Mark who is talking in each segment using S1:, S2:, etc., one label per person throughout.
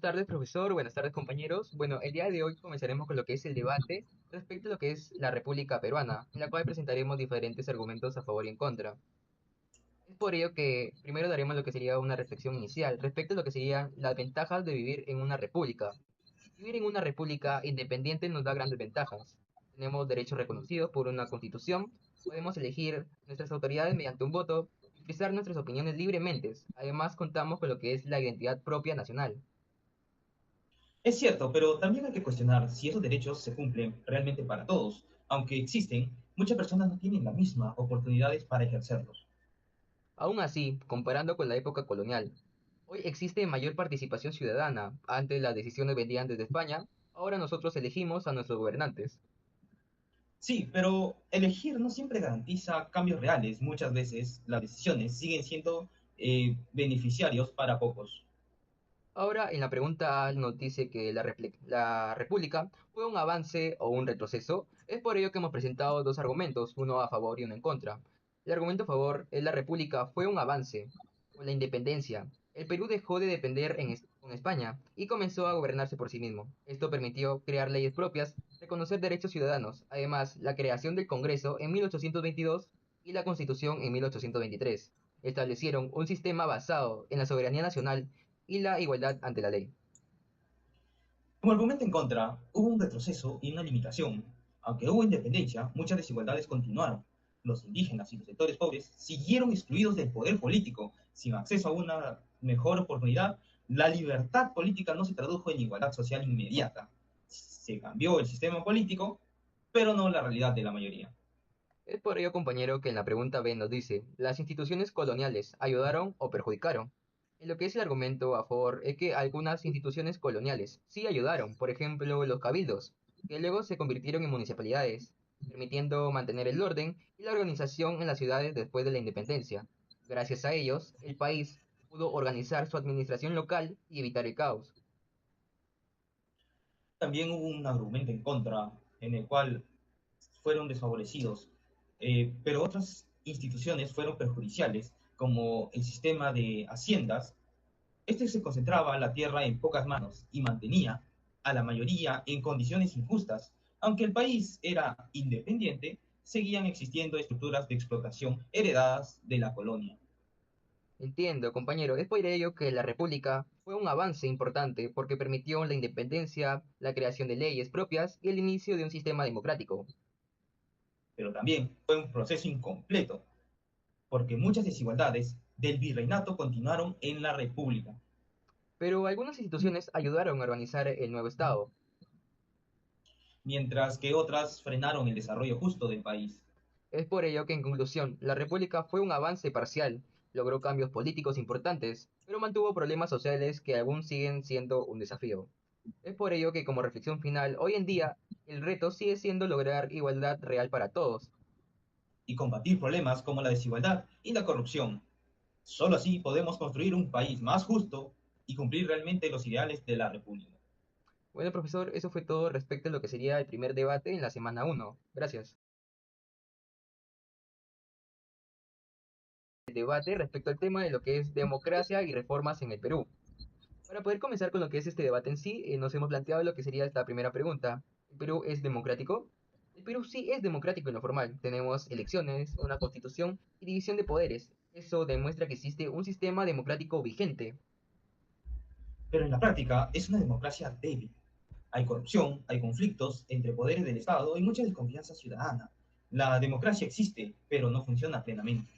S1: tardes, profesor. Buenas tardes, compañeros. Bueno, el día de hoy comenzaremos con lo que es el debate respecto a lo que es la República Peruana, en la cual presentaremos diferentes argumentos a favor y en contra. Es por ello que primero daremos lo que sería una reflexión inicial respecto a lo que serían las ventajas de vivir en una república. Vivir en una república independiente nos da grandes ventajas. Tenemos derechos reconocidos por una constitución, podemos elegir nuestras autoridades mediante un voto y expresar nuestras opiniones libremente. Además, contamos con lo que es la identidad propia nacional.
S2: Es cierto, pero también hay que cuestionar si esos derechos se cumplen realmente para todos. Aunque existen, muchas personas no tienen las mismas oportunidades para ejercerlos.
S1: Aún así, comparando con la época colonial, hoy existe mayor participación ciudadana. Antes las decisiones venían desde España, ahora nosotros elegimos a nuestros gobernantes.
S2: Sí, pero elegir no siempre garantiza cambios reales. Muchas veces las decisiones siguen siendo beneficiarios para pocos.
S1: Ahora, en la pregunta A nos dice que la República fue un avance o un retroceso. Es por ello que hemos presentado dos argumentos, uno a favor y uno en contra. El argumento a favor es la República fue un avance. Con la independencia, el Perú dejó de depender con España y comenzó a gobernarse por sí mismo. Esto permitió crear leyes propias, reconocer derechos ciudadanos. Además, la creación del Congreso en 1822 y la Constitución en 1823 establecieron un sistema basado en la soberanía nacional y la igualdad ante la ley.
S2: Como argumento en contra, hubo un retroceso y una limitación. Aunque hubo independencia, muchas desigualdades continuaron. Los indígenas y los sectores pobres siguieron excluidos del poder político, sin acceso a una mejor oportunidad. La libertad política no se tradujo en igualdad social inmediata. Se cambió el sistema político, pero no la realidad de la mayoría.
S1: Es por ello, compañero, que en la pregunta B nos dice, ¿las instituciones coloniales ayudaron o perjudicaron? En lo que es el argumento a favor es que algunas instituciones coloniales sí ayudaron, por ejemplo, los cabildos, que luego se convirtieron en municipalidades, permitiendo mantener el orden y la organización en las ciudades después de la independencia. Gracias a ellos, el país pudo organizar su administración local y evitar el caos.
S2: También hubo un argumento en contra, en el cual fueron desfavorecidos, pero otras instituciones fueron perjudiciales, como el sistema de haciendas. Este se concentraba la tierra en pocas manos y mantenía a la mayoría en condiciones injustas. Aunque el país era independiente, seguían existiendo estructuras de explotación heredadas de la colonia.
S1: Entiendo, compañero. Es por ello que la República fue un avance importante porque permitió la independencia, la creación de leyes propias y el inicio de un sistema democrático.
S2: Pero también fue un proceso incompleto, porque muchas desigualdades del virreinato continuaron en la República,
S1: Pero algunas instituciones ayudaron a organizar el nuevo Estado.
S2: mientras que otras frenaron el desarrollo justo del país.
S1: Es por ello que, en conclusión, la República fue un avance parcial, logró cambios políticos importantes, pero mantuvo problemas sociales que aún siguen siendo un desafío. Es por ello que, como reflexión final, hoy en día, el reto sigue siendo lograr igualdad real para todos.
S2: Y combatir problemas como la desigualdad y la corrupción. Solo así podemos construir un país más justo y cumplir realmente los ideales de la República.
S1: Bueno, profesor, eso fue todo respecto a lo que sería el primer debate en la semana uno. Gracias. El debate respecto al tema de lo que es democracia y reformas en el Perú. Para poder comenzar con lo que es este debate en sí, nos hemos planteado lo que sería esta primera pregunta. ¿El Perú es democrático? El Perú sí es democrático en lo formal. Tenemos elecciones, una constitución y división de poderes. Eso demuestra que existe un sistema democrático vigente.
S2: Pero en la práctica es una democracia débil. Hay corrupción, hay conflictos entre poderes del Estado y mucha desconfianza ciudadana. La democracia existe, pero no funciona plenamente.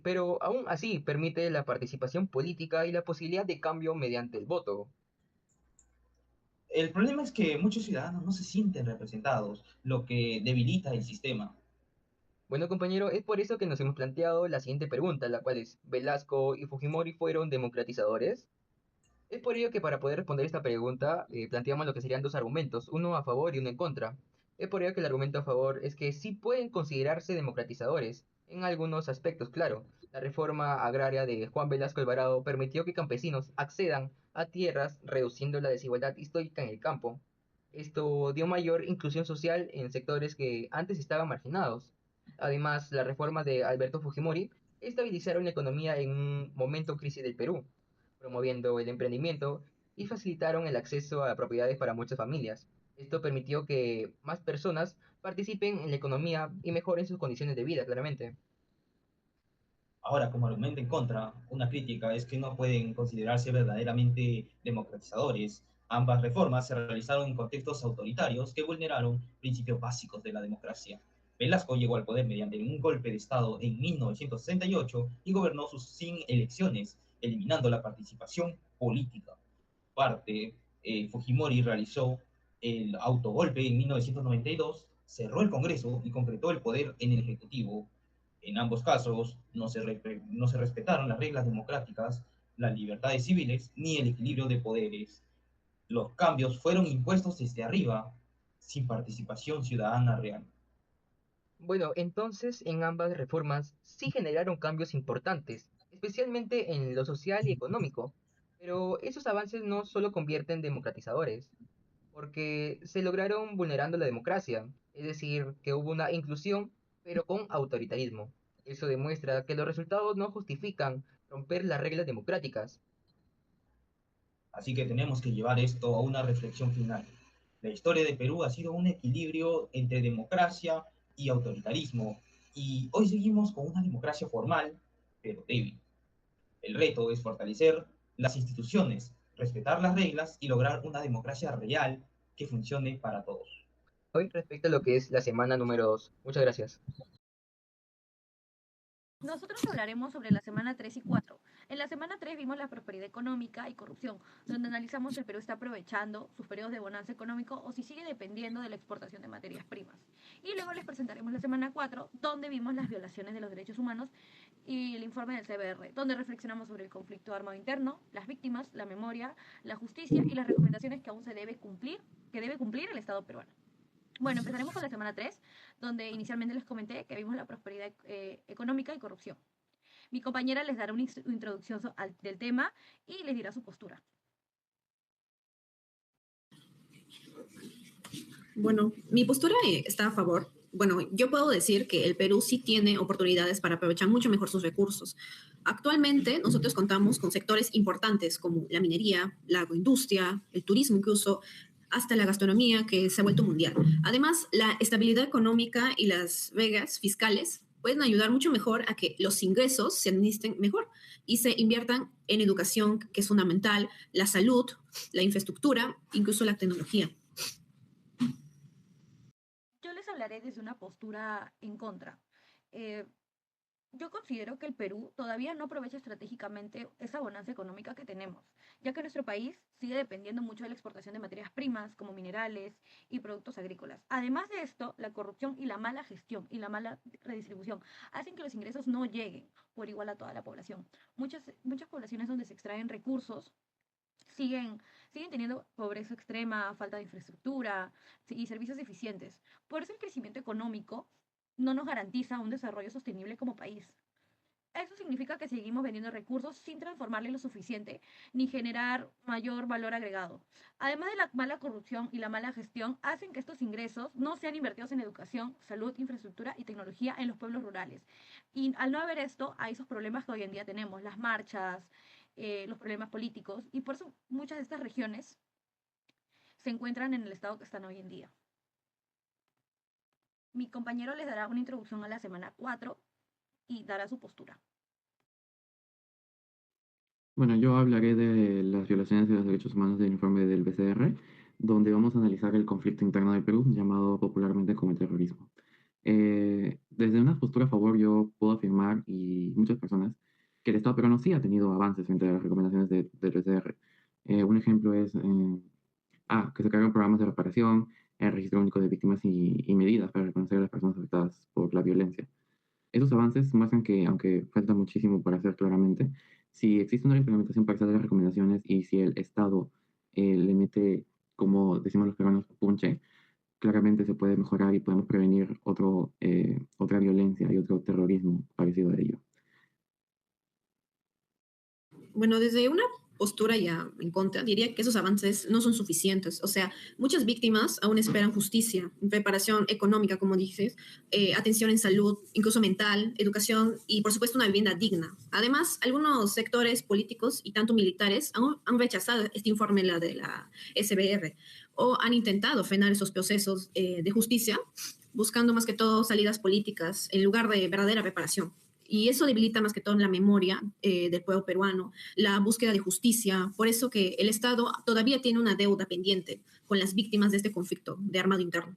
S1: Pero aún así permite la participación política y la posibilidad de cambio mediante el voto.
S2: El problema es que muchos ciudadanos no se sienten representados, lo que debilita el sistema.
S1: Bueno, compañero, es por eso que nos hemos planteado la siguiente pregunta, la cual es, ¿Velasco y Fujimori fueron democratizadores? Es por ello que para poder responder esta pregunta, planteamos lo que serían dos argumentos, uno a favor y uno en contra. Es por ello que el argumento a favor es que sí pueden considerarse democratizadores, en algunos aspectos, claro. La reforma agraria de Juan Velasco Alvarado permitió que campesinos accedan a tierras, reduciendo la desigualdad histórica en el campo. Esto dio mayor inclusión social en sectores que antes estaban marginados. Además, las reformas de Alberto Fujimori estabilizaron la economía en un momento crisis del Perú, promoviendo el emprendimiento y facilitaron el acceso a propiedades para muchas familias. Esto permitió que más personas participen en la economía y mejoren sus condiciones de vida, claramente.
S2: Ahora, como argumento en contra, una crítica es que no pueden considerarse verdaderamente democratizadores. Ambas reformas se realizaron en contextos autoritarios que vulneraron principios básicos de la democracia. Velasco llegó al poder mediante un golpe de Estado en 1968 y gobernó sin elecciones, eliminando la participación política. Parte, Fujimori realizó el autogolpe en 1992, cerró el Congreso y concretó el poder en el Ejecutivo. En ambos casos no se respetaron las reglas democráticas, las libertades civiles ni el equilibrio de poderes. Los cambios fueron impuestos desde arriba, sin participación ciudadana real.
S1: Bueno, entonces en ambas reformas sí generaron cambios importantes, especialmente en lo social y económico, pero esos avances no solo convierten democratizadores, porque se lograron vulnerando la democracia, es decir, que hubo una inclusión, pero con autoritarismo. Eso demuestra que los resultados no justifican romper las reglas democráticas.
S2: Así que tenemos que llevar esto a una reflexión final. La historia de Perú ha sido un equilibrio entre democracia y autoritarismo, y hoy seguimos con una democracia formal, pero débil. El reto es fortalecer las instituciones, respetar las reglas y lograr una democracia real que funcione para todos.
S1: Hoy respecto a lo que es la semana número 2. Muchas gracias.
S3: Nosotros hablaremos sobre la semana 3 y 4. En la semana 3 vimos la prosperidad económica y corrupción, donde analizamos si el Perú está aprovechando sus periodos de bonanza económico o si sigue dependiendo de la exportación de materias primas. Y luego les presentaremos la semana 4, donde vimos las violaciones de los derechos humanos y el informe del CBR, donde reflexionamos sobre el conflicto armado interno, las víctimas, la memoria, la justicia y las recomendaciones que aún se debe cumplir, que debe cumplir el Estado peruano. Bueno, empezaremos con la semana 3, donde inicialmente les comenté que vimos la prosperidad económica y corrupción. Mi compañera les dará una introducción del tema y les dirá su postura.
S4: Bueno, mi postura está a favor. Bueno, yo puedo decir que el Perú sí tiene oportunidades para aprovechar mucho mejor sus recursos. Actualmente nosotros contamos con sectores importantes como la minería, la agroindustria, el turismo incluso, hasta la gastronomía que se ha vuelto mundial. Además, la estabilidad económica y las reglas fiscales pueden ayudar mucho mejor a que los ingresos se administren mejor y se inviertan en educación, que es fundamental, la salud, la infraestructura, incluso la tecnología.
S3: Yo les hablaré desde una postura en contra. Eh, Yo considero que el Perú todavía no aprovecha estratégicamente esa bonanza económica que tenemos, ya que nuestro país sigue dependiendo mucho de la exportación de materias primas como minerales y productos agrícolas. Además de esto, la corrupción y la mala gestión y la mala redistribución hacen que los ingresos no lleguen por igual a toda la población. Muchas poblaciones donde se extraen recursos siguen teniendo pobreza extrema, falta de infraestructura y servicios eficientes. Por eso el crecimiento económico no nos garantiza un desarrollo sostenible como país. Eso significa que seguimos vendiendo recursos sin transformarle lo suficiente ni generar mayor valor agregado. Además de la mala corrupción y la mala gestión, hacen que estos ingresos no sean invertidos en educación, salud, infraestructura y tecnología en los pueblos rurales. Y al no haber esto, hay esos problemas que hoy en día tenemos, las marchas, los problemas políticos, y por eso muchas de estas regiones se encuentran en el estado que están hoy en día. Mi compañero les dará una introducción a la semana 4 y dará su postura.
S5: Bueno, yo hablaré de las violaciones de los derechos humanos del informe del BCR, donde vamos a analizar el conflicto interno del Perú, llamado popularmente como el terrorismo. Desde una postura a favor, yo puedo afirmar, y muchas personas, que el Estado peruano sí ha tenido avances frente a las recomendaciones del BCR. Un ejemplo es que se crearon programas de reparación, el registro único de víctimas y medidas para reconocer a las personas afectadas por la violencia. Esos avances muestran que, aunque falta muchísimo por hacer claramente, si existe una implementación parcial de las recomendaciones y si el Estado le mete, como decimos los peruanos, punche, claramente se puede mejorar y podemos prevenir otra violencia y otro terrorismo parecido a ello.
S4: Bueno, desde una postura ya en contra, diría que esos avances no son suficientes. O sea, muchas víctimas aún esperan justicia, preparación económica, como dices, atención en salud, incluso mental, educación y, por supuesto, una vivienda digna. Además, algunos sectores políticos y tanto militares han rechazado este informe la de la SBR o han intentado frenar esos procesos de justicia, buscando más que todo salidas políticas en lugar de verdadera reparación. Y eso debilita más que todo la memoria del pueblo peruano, la búsqueda de justicia. Por eso que el Estado todavía tiene una deuda pendiente con las víctimas de este conflicto de armado interno.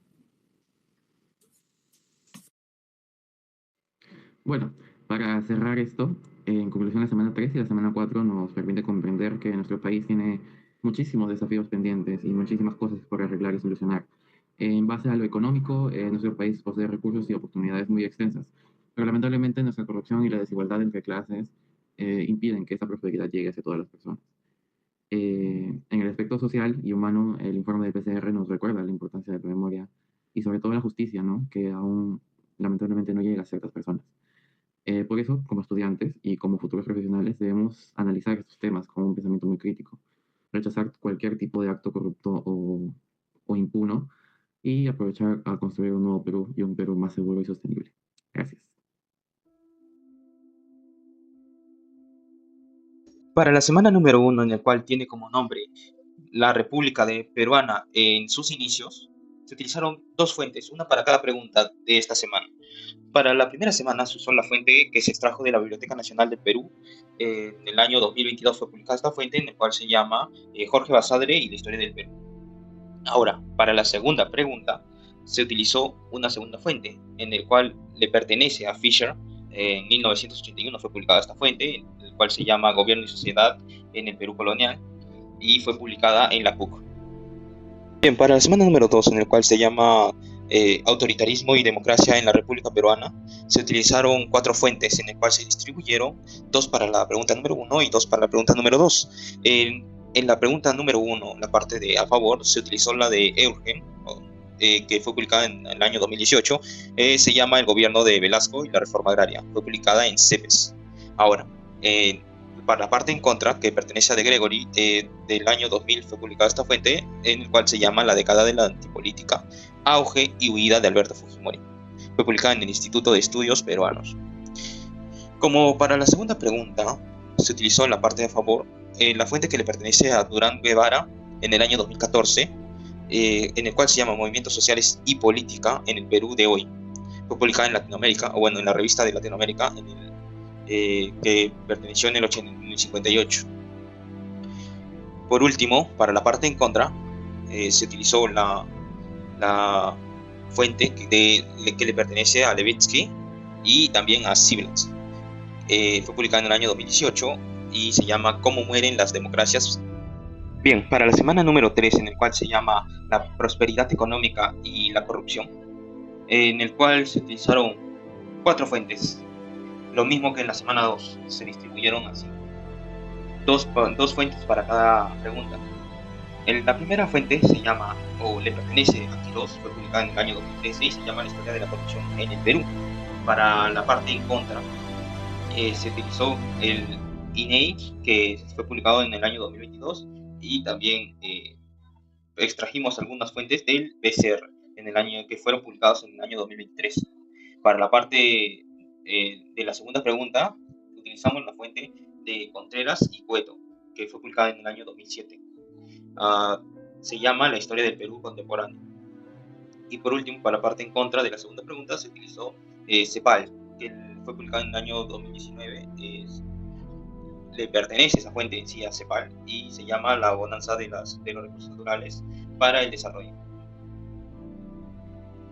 S5: Bueno, para cerrar esto, en conclusión, la semana 3 y la semana 4 nos permite comprender que nuestro país tiene muchísimos desafíos pendientes y muchísimas cosas por arreglar y solucionar. En base a lo económico, nuestro país posee recursos y oportunidades muy extensas, pero lamentablemente nuestra corrupción y la desigualdad entre clases impiden que esa prosperidad llegue hacia todas las personas. En el aspecto social y humano, el informe del PCR nos recuerda la importancia de la memoria y sobre todo la justicia, ¿no? Que aún lamentablemente no llega a ciertas personas. Por eso, como estudiantes y como futuros profesionales, debemos analizar estos temas con un pensamiento muy crítico, rechazar cualquier tipo de acto corrupto o impuno y aprovechar a construir un nuevo Perú y un Perú más seguro y sostenible. Gracias.
S2: Para la semana número 1, en el cual tiene como nombre la República Peruana en sus inicios, se utilizaron dos fuentes, una para cada pregunta de esta semana. Para la primera semana se usó la fuente que se extrajo de la Biblioteca Nacional del Perú. En el año 2022 fue publicada esta fuente, en la cual se llama Jorge Basadre y la historia del Perú. Ahora, para la segunda pregunta, se utilizó una segunda fuente, en el cual le pertenece a Fisher. En 1981 fue publicada esta fuente, en el cual se llama Gobierno y Sociedad en el Perú Colonial, y fue publicada en la PUC. Bien, para la semana número 2, en el cual se llama Autoritarismo y Democracia en la República Peruana, se utilizaron 4 fuentes, en el cual se distribuyeron 2 para la pregunta número 1 y 2 para la pregunta número 2. En la pregunta número 1, la parte de a favor, se utilizó la de Eugen, que fue publicada en el año 2018, se llama El Gobierno de Velasco y la Reforma Agraria, fue publicada en CEPES. Ahora, para la parte en contra, que pertenece a De Gregory, del año 2000 fue publicada esta fuente, en el cual se llama La década de la antipolítica, auge y huida de Alberto Fujimori. Fue publicada en el Instituto de Estudios Peruanos. Como para la segunda pregunta, se utilizó en la parte de favor la fuente que le pertenece a Durán Guevara en el año 2014, en el cual se llama Movimientos Sociales y Política en el Perú de hoy. Fue publicada en Latinoamérica, o bueno, en la revista de Latinoamérica, que perteneció en el 58. Por último, para la parte en contra, se utilizó la fuente que le pertenece a Levitsky y también a Siblings. Fue publicada en el año 2018 y se llama Cómo mueren las democracias. Bien, para la semana número 3, en el cual se llama La prosperidad económica y la corrupción, en el cual se utilizaron 4 fuentes, lo mismo que en la semana 2, se distribuyeron así, dos fuentes para cada pregunta. La primera fuente se llama, o le pertenece a Quirós, fue publicada en el año 2013 y se llama La historia de la corrupción en el Perú. Para la parte en contra, se utilizó el INEI, que fue publicado en el año 2022, y también extrajimos algunas fuentes del PCR que fueron publicados en el año 2023. Para la parte de la segunda pregunta, utilizamos la fuente de Contreras y Cueto, que fue publicada en el año 2007. Se llama La historia del Perú contemporáneo. Y por último, para la parte en contra de la segunda pregunta, se utilizó CEPAL, que fue publicado en el año 2019. Le pertenece esa fuente en sí a CEPAL y se llama La bonanza de los recursos naturales para el desarrollo.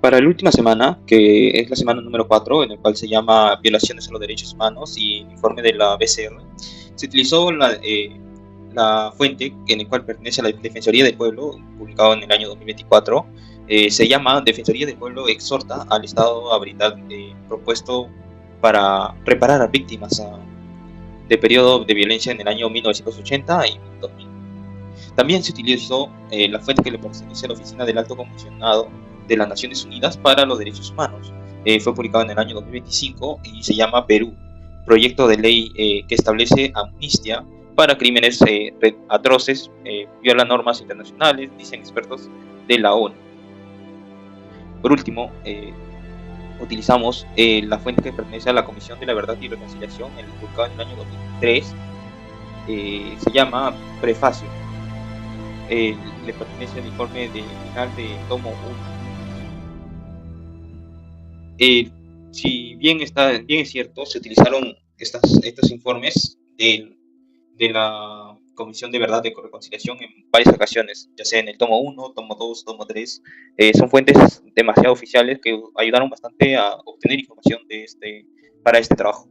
S2: Para la última semana, que es la semana número 4, en el cual se llama Violaciones a los Derechos Humanos y el informe de la BCR, se utilizó la fuente en el cual pertenece a la Defensoría del Pueblo, publicado en el año 2024. Se llama Defensoría del Pueblo exhorta al Estado a brindar propuesto para reparar a víctimas de periodo de violencia en el año 1980 y 2000. También se utilizó la fuente que le pertenece a la Oficina del Alto Comisionado de las Naciones Unidas para los Derechos Humanos. Fue publicado en el año 2025 y se llama Perú, proyecto de ley que establece amnistía
S6: para crímenes atroces, viola normas internacionales, dicen expertos de la ONU. Por último, utilizamos la fuente que pertenece a la Comisión de la Verdad y Reconciliación, publicado en el año 2003, se llama Prefacio. Le pertenece al informe final de tomo 1. Si bien es cierto, se utilizaron estos informes de la Comisión de Verdad y Reconciliación en varias ocasiones, ya sea en el tomo 1, tomo 2, tomo 3. Son fuentes demasiado oficiales que ayudaron bastante a obtener información para este trabajo.